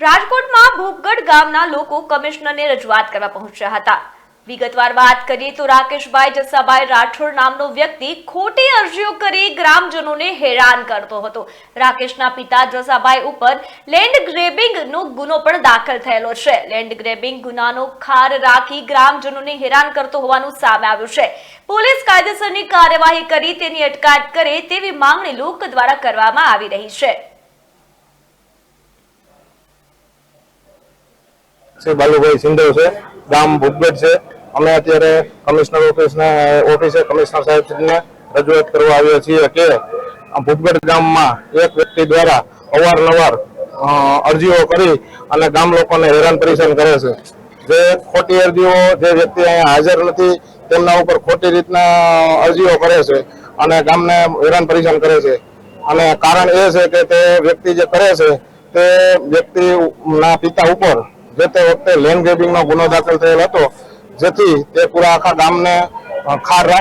રાજકોટમાં ભૂપગઢ ગામના લોકો કમિશનરને રજૂઆત કરવા પહોંચ્યા હતા। વિગતવાર વાત કરીએ તો રાકેશભાઈ જસાભાઈ રાઠોડ નામનો વ્યક્તિ ખોટી અરજીઓ કરી ગ્રામજનોને હેરાન કરતો હતો। રાકેશના પિતા જસાભાઈ ઉપર લેન્ડ ગ્રેબિંગનો ગુનો પણ દાખલ થયેલો છે। લેન્ડ ગ્રેબિંગ ગુનાનો ખાર રાખી ગ્રામજનોને હેરાન કરતો હોવાનું સામે આવ્યું છે। પોલીસ કાયદેસરની કાર્યવાહી કરી તેની અટકાયત કરે તેવી માંગણી લોકો દ્વારા કરવામાં આવી રહી છે। बालूभाई सिंधव से गाम भूपगढ़ से अमे अत्यारे कमिश्नर ऑफिसे कमिश्नर साहेब ने रजूआत करवा आव्या छीए के भूपगढ़ गाम में एक व्यक्ति द्वारा अवारनवार अरजीओ करी अने गाम लोकोने हैरान परेशान करे छे। जे खोटी अरजीओ जे व्यक्ति अहींया हाजर नथी तेमना उपर खोटी रीतना अरजीओ करे छे अने गामने हैरान परेशान करे छे। अने कारण ए छे के ते व्यक्ति जे करे छे ते व्यक्तिना पिता उपर જે તે વખતે લેન્ડ ગ્રેબિંગનો ગુનો દાખલ થયેલ હતો, જેથી તે પૂરા આખા ગામને ખાર